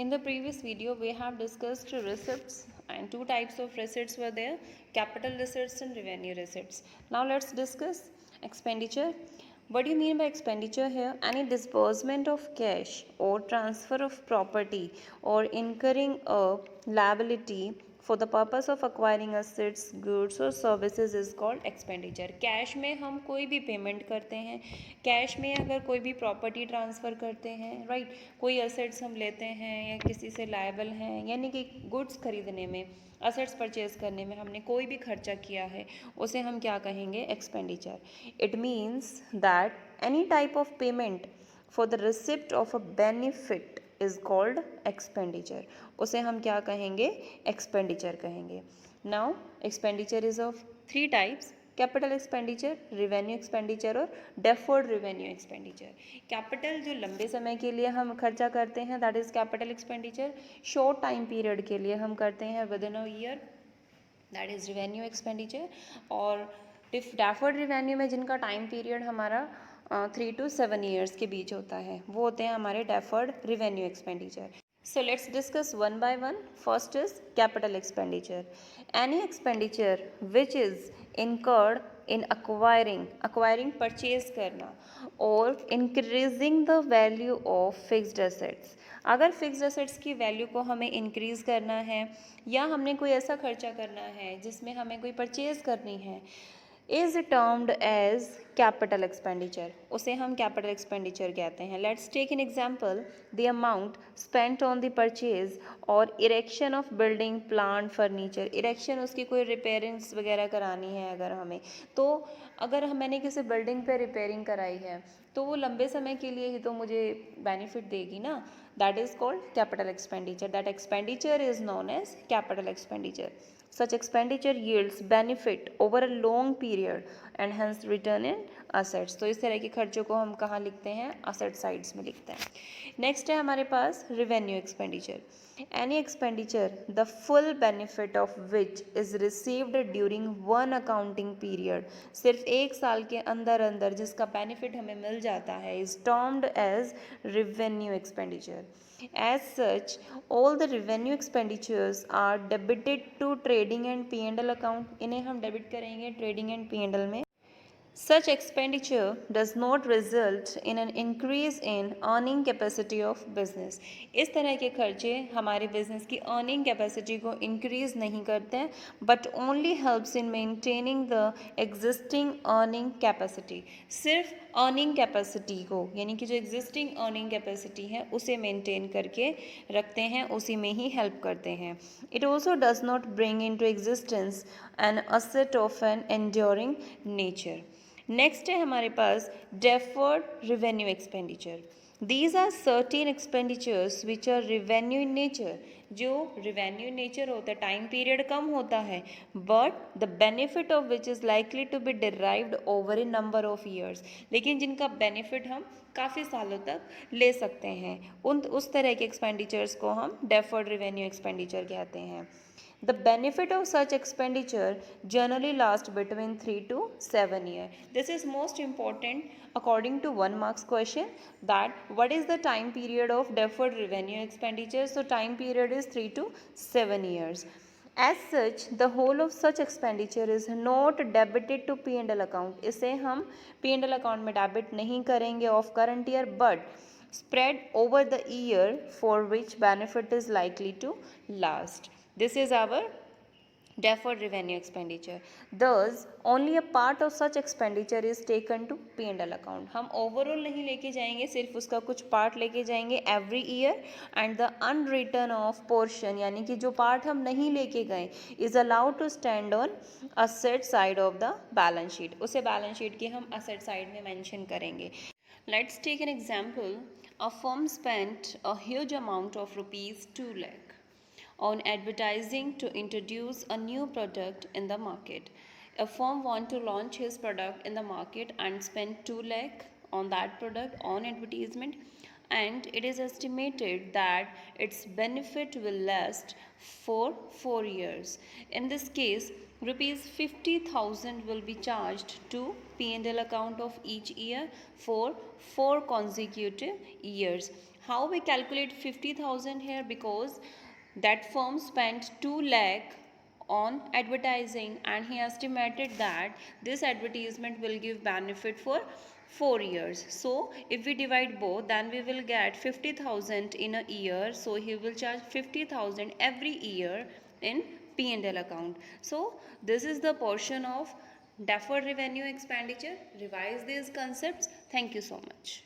In the previous video, we have discussed receipts, and two types of receipts were there: capital receipts and revenue receipts. Now let's discuss expenditure. What do you mean by expenditure here? Any disbursement of cash or transfer of property or incurring a liability for the purpose of acquiring assets, goods or services is called expenditure. Cash में हम कोई भी payment करते हैं, cash में अगर कोई भी प्रॉपर्टी ट्रांसफ़र करते हैं, राइट, कोई असेट्स हम लेते हैं या किसी से लायबल हैं, यानी कि गुड्स खरीदने में, असेट्स परचेज करने में हमने कोई भी खर्चा किया है, उसे हम क्या कहेंगे? Expenditure. It means that any type of payment for the receipt of a benefit is called expenditure. उसे हम क्या कहेंगे? एक्सपेंडिचर कहेंगे. Now expenditure is of three types: capital expenditure, revenue expenditure और डेफर्ड रिवेन्यू एक्सपेंडिचर. कैपिटल जो लंबे समय के लिए हम खर्चा करते हैं, that is capital expenditure. Short time period के लिए हम करते हैं with in a year, that is revenue expenditure. और डेफर्ड रिवेन्यू में जिनका टाइम पीरियड हमारा 3 to 7 ईयर्स के बीच होता है, वो होते हैं हमारे deferred revenue expenditure. So let's discuss one by one. First is capital expenditure. Any expenditure which is incurred in acquiring purchase करना, और increasing the value of fixed assets. अगर फिक्स्ड असेट्स की वैल्यू को हमें इंक्रीज़ करना है या हमने कोई ऐसा खर्चा करना है जिसमें हमें कोई परचेज़ करनी है, is termed as capital expenditure. उसे हम कैपिटल एक्सपेंडिचर कहते हैं. Let's take an example: the amount spent on the purchase और erection of building, plant, furniture. Erection, उसकी कोई रिपेयरिंग्स वगैरह करानी है अगर हमें, तो अगर मैंने किसी बिल्डिंग पे रिपेयरिंग कराई है तो वो लंबे समय के लिए ही तो मुझे बेनिफिट देगी ना. That is called capital expenditure. That expenditure is known as capital expenditure. Such expenditure yields benefit over a long period and hence return in assets. तो इस तरह के खर्चों को हम कहाँ लिखते हैं? असेट साइड्स में लिखते हैं. नेक्स्ट है हमारे पास revenue expenditure. Any expenditure the full benefit of which is received during one accounting period. सिर्फ एक साल के अंदर अंदर जिसका बेनिफिट हमें मिल जाता है, is termed as revenue expenditure. As such, all the revenue expenditures are debited to trading and P&L account. इन्हें हम डेबिट करेंगे ट्रेडिंग एंड P&L में. Such expenditure does not result in an increase in earning capacity of business. इस तरह के खर्चे हमारे business की अर्निंग कैपेसिटी को इंक्रीज नहीं करते हैं, but only helps in maintaining the existing earning capacity. सिर्फ अर्निंग कैपेसिटी को, यानी कि जो एग्जिस्टिंग अर्निंग कैपेसिटी है उसे मेंटेन करके रखते हैं, उसी में ही हेल्प करते हैं. It also does not bring into existence an asset of an enduring nature. Next है हमारे पास deferred revenue expenditure. These are certain expenditures which are revenue in nature. जो रिवेन्यू इन नेचर होता है, time period कम होता है, but the benefit of which is likely to be derived over a number of years. लेकिन जिनका benefit हम काफ़ी सालों तक ले सकते हैं, उस तरह के एक्सपेंडिचर्स को हम डेफर्ड रिवेन्यू एक्सपेंडिचर कहते हैं. The benefit of such expenditure generally lasts between 3 to 7 years. This is most important according to 1 marks question, that what is the time period of deferred revenue expenditure. So time period is 3 to 7 years. As such, the whole of such expenditure is not debited to P&L account. इसे हम P&L account में debit नहीं करेंगे of current year, but spread over the year for which benefit is likely to last. This is our deferred revenue expenditure. Thus, only a part of such expenditure is taken to P&L account. हम overall नहीं लेके जाएंगे, सिर्फ उसका कुछ part लेके जाएंगे every year, and the unwritten off portion, यानी कि जो part हम नहीं लेके गए, is allowed to stand on asset side of the balance sheet. उसे balance sheet की हम asset side में mention करेंगे. Let's take an example. A firm spent a huge amount of rupees 2 lakh on advertising to introduce a new product in the market. A firm want to launch his product in the market and spend 2 lakh on that product on advertisement, and it is estimated that its benefit will last for 4 years. In this case, rupees 50,000 will be charged to P&L account of each year for 4 consecutive years. How we calculate 50,000 here? Because that firm spent 2 lakh on advertising and he estimated that this advertisement will give benefit for 4 years. So if we divide both, then we will get 50,000 in a year. So he will charge 50,000 every year in P&L account. So this is the portion of deferred revenue expenditure. Revise these concepts. Thank you so much.